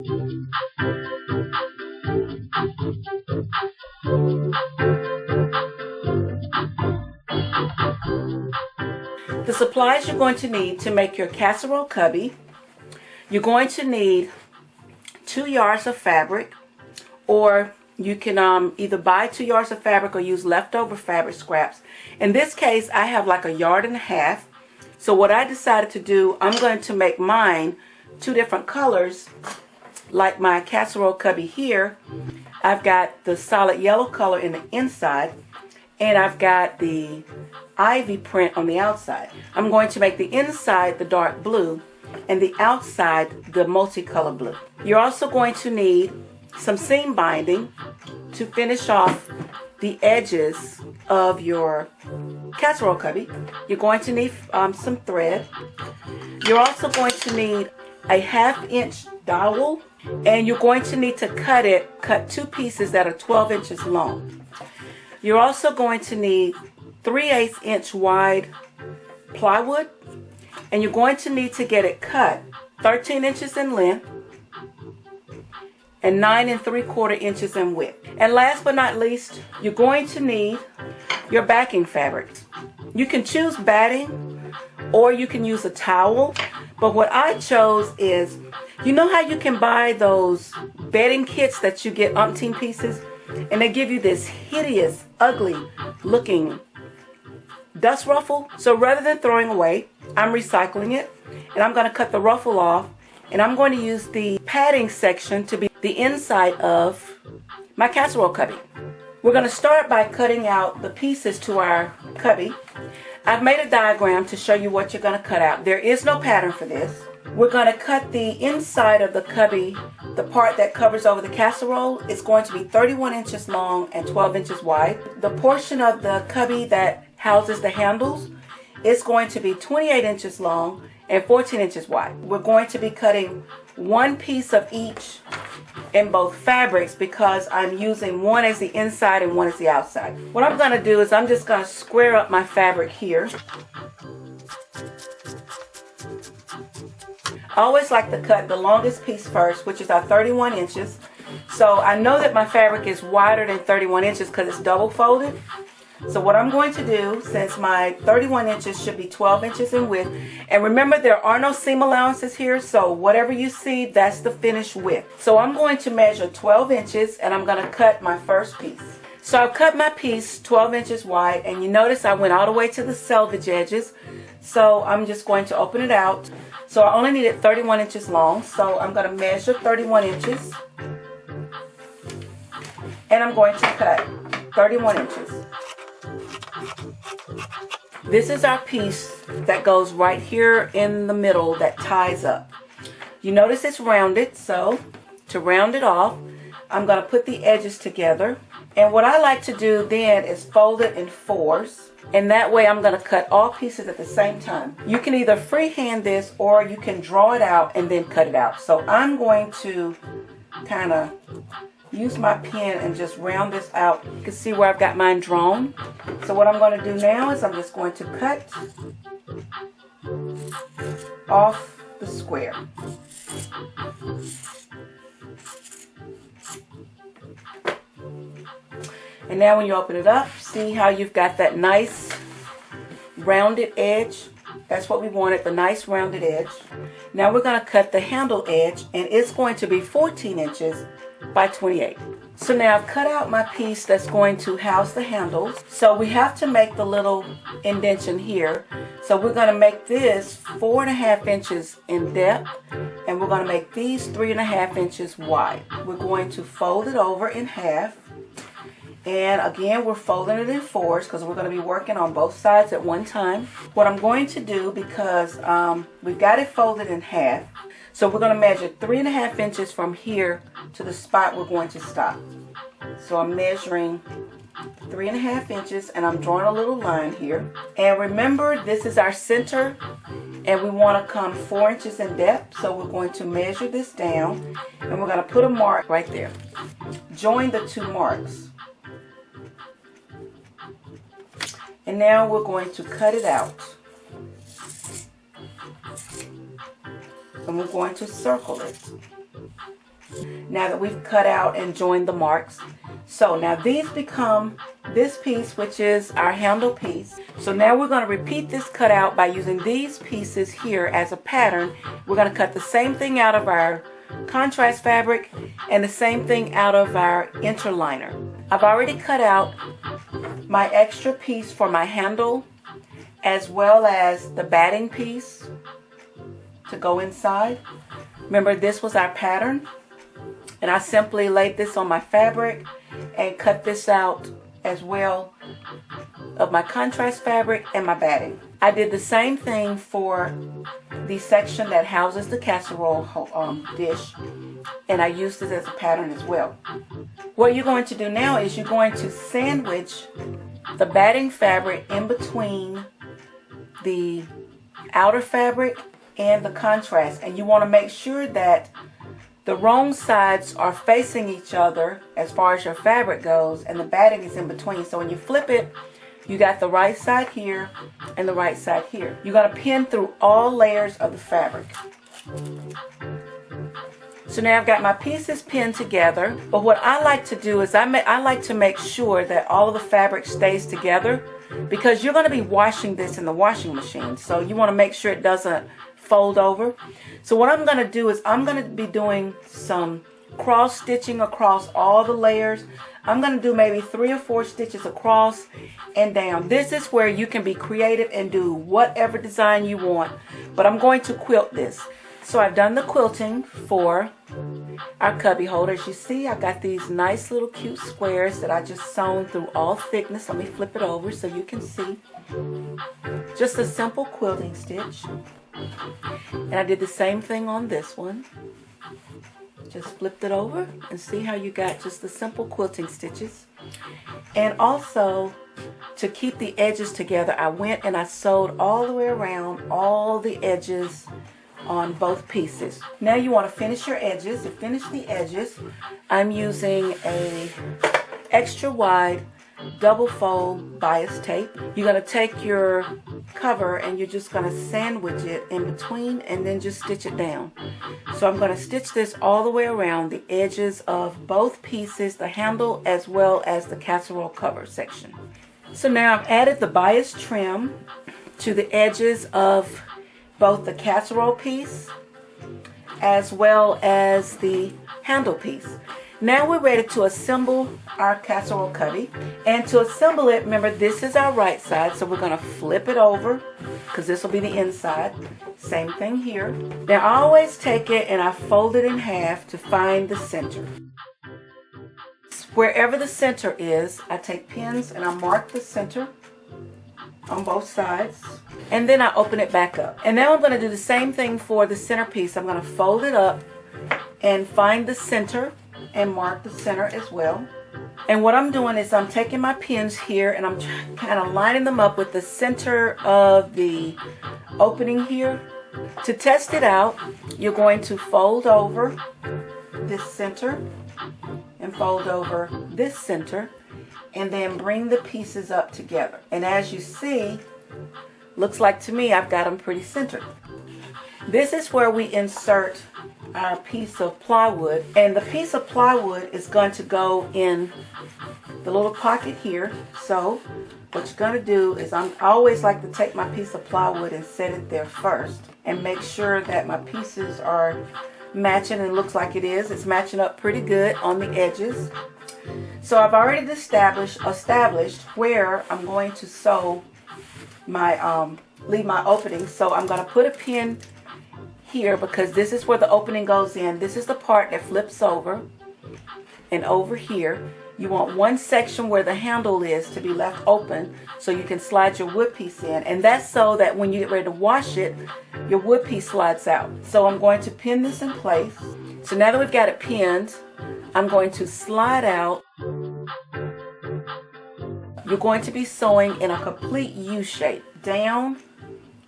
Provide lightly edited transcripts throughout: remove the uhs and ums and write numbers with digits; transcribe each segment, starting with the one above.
The supplies you're going to need to make your casserole cubby: you're going to need 2 yards of fabric, or you can either buy 2 yards of fabric or use leftover fabric scraps. In this case, I have like 1.5 yards. So what I decided to do, I'm going to make mine 2 different colors, like my casserole cubby here. I've got the solid yellow color in the inside, and I've got the ivy print on the outside. I'm going to make the inside the dark blue and the outside the multicolor blue. You're also going to need some seam binding to finish off the edges of your casserole cubby. You're going to need some thread. You're also going to need a 1/2 inch dowel, and you're going to need to cut 2 pieces that are 12 inches long. You're also going to need 3/8 inch wide plywood, and you're going to need to get it cut 13 inches in length and 9 3/4 inches in width. And last but not least, you're going to need your backing fabrics. You can choose batting or you can use a towel, but what I chose is, you know how you can buy those bedding kits that you get umpteen pieces and they give you this hideous, ugly looking dust ruffle? So rather than throwing away, I'm recycling it, and I'm going to cut the ruffle off, and I'm going to use the padding section to be the inside of my casserole cubby. We're going to start by cutting out the pieces to our cubby. I've made a diagram to show you what you're going to cut out. There is no pattern for this. We're going to cut the inside of the cubby, the part that covers over the casserole. It's going to be 31 inches long and 12 inches wide. The portion of the cubby that houses the handles is going to be 28 inches long and 14 inches wide. We're going to be cutting 1 piece of each in both fabrics because I'm using one as the inside and one as the outside. What I'm going to do is I'm just going to square up my fabric here. I always like to cut the longest piece first, which is our 31 inches. So I know that my fabric is wider than 31 inches because it's double folded. So what I'm going to do, since my 31 inches should be 12 inches in width, and remember there are no seam allowances here, so whatever you see, that's the finished width. So I'm going to measure 12 inches and I'm going to cut my first piece. So I've cut my piece 12 inches wide, and you notice I went all the way to the selvage edges. So I'm just going to open it out. So I only needed 31 inches long, so I'm going to measure 31 inches. And I'm going to cut 31 inches. This is our piece that goes right here in the middle that ties up. You notice it's rounded, so to round it off, I'm going to put the edges together. And what I like to do then is fold it in 4s. And that way I'm going to cut all pieces at the same time. You can either freehand this or you can draw it out and then cut it out. So I'm going to kind of use my pen and just round this out. You can see where I've got mine drawn. So what I'm going to do now is I'm just going to cut off the square. And now when you open it up, see how you've got that nice rounded edge? That's what we wanted, the nice rounded edge. Now we're going to cut the handle edge, and it's going to be 14 inches by 28. So now I've cut out my piece that's going to house the handles. So we have to make the little indentation here. So we're going to make this 4.5 inches in depth, and we're going to make these 3.5 inches wide. We're going to fold it over in half. And again, we're folding it in 4s because we're going to be working on both sides at one time. What I'm going to do, because we've got it folded in half, so we're going to measure 3.5 inches from here to the spot we're going to stop. So I'm measuring 3.5 inches, and I'm drawing a little line here. And remember, this is our center, and we want to come 4 inches in depth. So we're going to measure this down, and we're going to put a mark right there. Join the 2 marks. And now we're going to cut it out. And we're going to circle it. now that we've cut out and joined the marks. So now these become this piece, which is our handle piece. So now we're going to repeat this cutout by using these pieces here as a pattern. We're going to cut the same thing out of our contrast fabric and the same thing out of our interliner. I've already cut out my extra piece for my handle as well as the batting piece to go inside. Remember, this was our pattern, and I simply laid this on my fabric and cut this out as well of my contrast fabric and my batting. I did the same thing for the section that houses the casserole dish, and I used it as a pattern as well. What you're going to do now is you're going to sandwich the batting fabric in between the outer fabric and the contrast, and you want to make sure that the wrong sides are facing each other as far as your fabric goes, and the batting is in between. So when you flip it, you got the right side here and the right side here. You're going to pin through all layers of the fabric. So now I've got my pieces pinned together, but what I like to do is I like to make sure that all of the fabric stays together, because you're going to be washing this in the washing machine. So you want to make sure it doesn't fold over. So what I'm going to do is I'm going to be doing some cross stitching across all the layers. I'm going to do maybe 3 or 4 stitches across and down. This is where you can be creative and do whatever design you want, but I'm going to quilt this. So I've done the quilting for our cubby holder. As you see, I got these nice little cute squares that I just sewn through all thickness. Let me flip it over so you can see. Just a simple quilting stitch. And I did the same thing on this one. Just flipped it over and see how you got just the simple quilting stitches. And also, to keep the edges together, I went and I sewed all the way around all the edges on both pieces. Now you want to finish your edges. To finish the edges, I'm using a extra wide double fold bias tape. You're going to take your cover and you're just going to sandwich it in between and then just stitch it down. So I'm going to stitch this all the way around the edges of both pieces, the handle as well as the casserole cover section. So now I've added the bias trim to the edges of both the casserole piece as well as the handle piece. Now we're ready to assemble our casserole cubby. And to assemble it, remember, this is our right side, so we're going to flip it over because this will be the inside. Same thing here. Now I always take it and I fold it in half to find the center. Wherever the center is, I take pins and I mark the center on both sides, and then I open it back up. And now I'm going to do the same thing for the center piece. I'm going to fold it up and find the center and mark the center as well. And what I'm doing is I'm taking my pins here and I'm kind of lining them up with the center of the opening here. To test it out, you're going to fold over this center and fold over this center, and then bring the pieces up together. And as you see, looks like to me I've got them pretty centered. This is where we insert our piece of plywood, and the piece of plywood is going to go in the little pocket here. So what you're going to do is I always like to take my piece of plywood and set it there first and make sure that my pieces are matching, and it looks like it is. It's matching up pretty good on the edges. So I've already established where I'm going to sew my leave my opening. So I'm going to put a pin here because this is where the opening goes in. This is the part that flips over, and over here you want one section where the handle is to be left open so you can slide your wood piece in, and that's so that when you get ready to wash it, your wood piece slides out. So I'm going to pin this in place. So now that we've got it pinned, I'm going to slide out. You're going to be sewing in a complete U shape, down,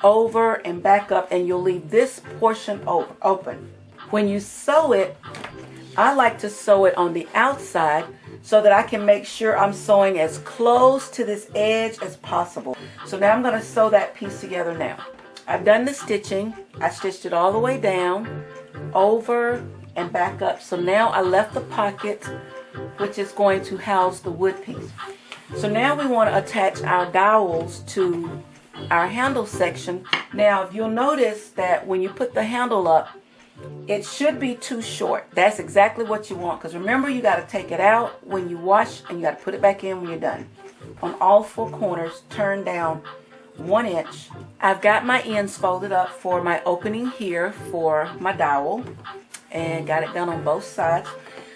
over, and back up, and you'll leave this portion open. When you sew it, I like to sew it on the outside so that I can make sure I'm sewing as close to this edge as possible. So now I'm going to sew that piece together now. I've done the stitching. I stitched it all the way down, over, and back up. So now I left the pocket, which is going to house the wood piece. So now we want to attach our dowels to our handle section. Now, if you'll notice that when you put the handle up, it should be too short. That's exactly what you want, because remember, you got to take it out when you wash and you got to put it back in when you're done. On all four corners, turn down 1 inch. I've got my ends folded up for my opening here for my dowel, and got it done on both sides.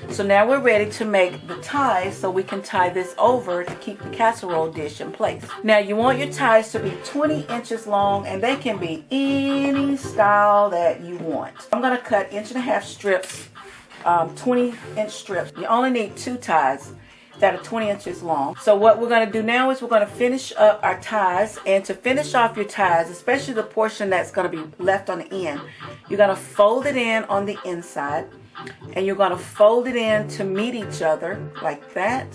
So now we're ready to make the ties, so we can tie this over to keep the casserole dish in place. Now you want your ties to be 20 inches long, and they can be any style that you want. I'm going to cut 1.5 strips, 20-inch strips. You only need 2 ties that are 20 inches long. So what we're going to do now is we're going to finish up our ties. And to finish off your ties, especially the portion that's going to be left on the end, you're going to fold it in on the inside, and you're going to fold it in to meet each other like that,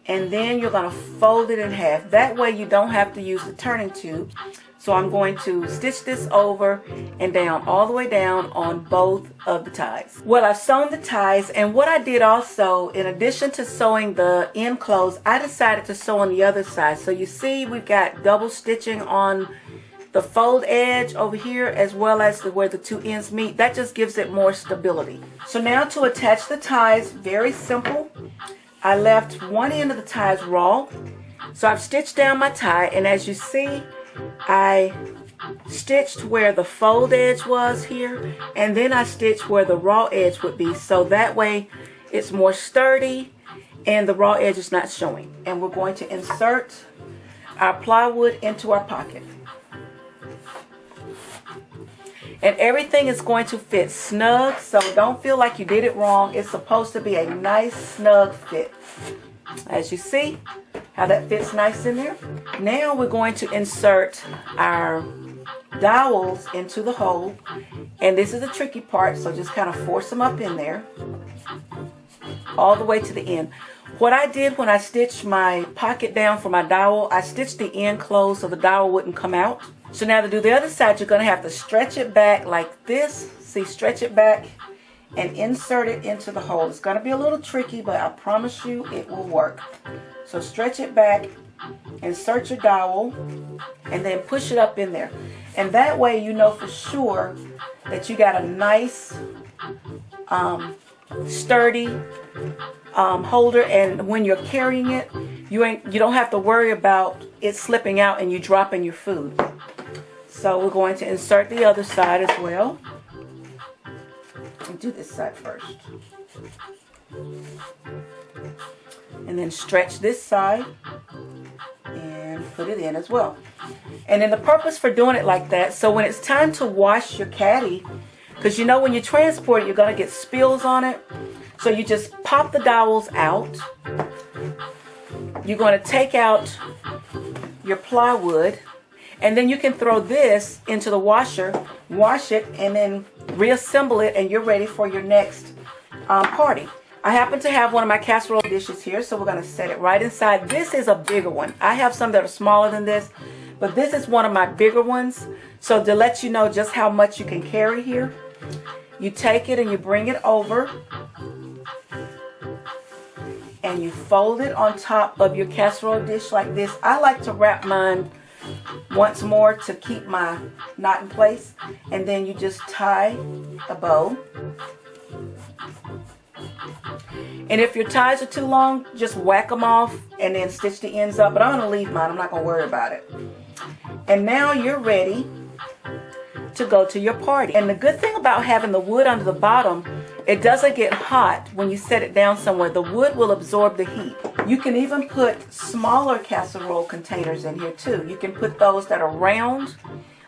and then you're going to fold it in half. That way you don't have to use the turning tube. So I'm going to stitch this over and down, all the way down on both of the ties. Well, I've sewn the ties, and what I did also, in addition to sewing the end close, I decided to sew on the other side. So you see we've got double stitching on the fold edge over here, as well as where the 2 ends meet. That just gives it more stability. So now to attach the ties, very simple. I left one end of the ties raw. So I've stitched down my tie, and as you see, I stitched where the fold edge was here, and then I stitched where the raw edge would be, so that way it's more sturdy and the raw edge is not showing. And we're going to insert our plywood into our pocket. And everything is going to fit snug, so don't feel like you did it wrong. It's supposed to be a nice snug fit. As you see how that fits nice in there. Now we're going to insert our dowels into the hole, and this is the tricky part, so just kind of force them up in there all the way to the end. What I did when I stitched my pocket down for my dowel, I stitched the end closed so the dowel wouldn't come out. So now to do the other side, you're going to have to stretch it back like this. See, stretch it back and insert it into the hole. It's going to be a little tricky, but I promise you it will work. So stretch it back, insert your dowel, and then push it up in there. And that way you know for sure that you got a nice, sturdy holder, and when you're carrying it, you don't have to worry about it slipping out and you dropping your food. So we're going to insert the other side as well. Do this side first, and then stretch this side and put it in as well. And then the purpose for doing it like that, so when it's time to wash your caddy, because you know when you transport it, you're going to get spills on it, so you just pop the dowels out. You're going to take out your plywood, and then you can throw this into the washer, wash it, and then reassemble it, and you're ready for your next party. I happen to have one of my casserole dishes here, so we're going to set it right inside. This is a bigger one. I have some that are smaller than this, but this is one of my bigger ones. So to let you know just how much you can carry here, you take it and you bring it over, and you fold it on top of your casserole dish like this. I like to wrap mine once more to keep my knot in place, and then you just tie a bow. And if your ties are too long, just whack them off and then stitch the ends up. But I'm going to leave mine. I'm not going to worry about it. And now you're ready to go to your party. And the good thing about having the wood under the bottom, it doesn't get hot when you set it down somewhere. The wood will absorb the heat. You can even put smaller casserole containers in here too. You can put those that are round,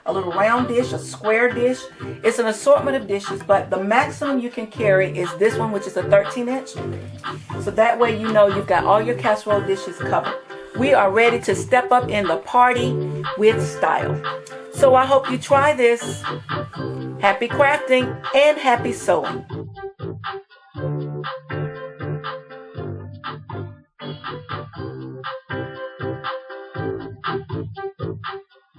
a little round dish, a square dish. It's an assortment of dishes, but the maximum you can carry is this one, which is a 13-inch. So that way you know you've got all your casserole dishes covered. We are ready to step up in the party with style. So I hope you try this. Happy crafting and happy sewing.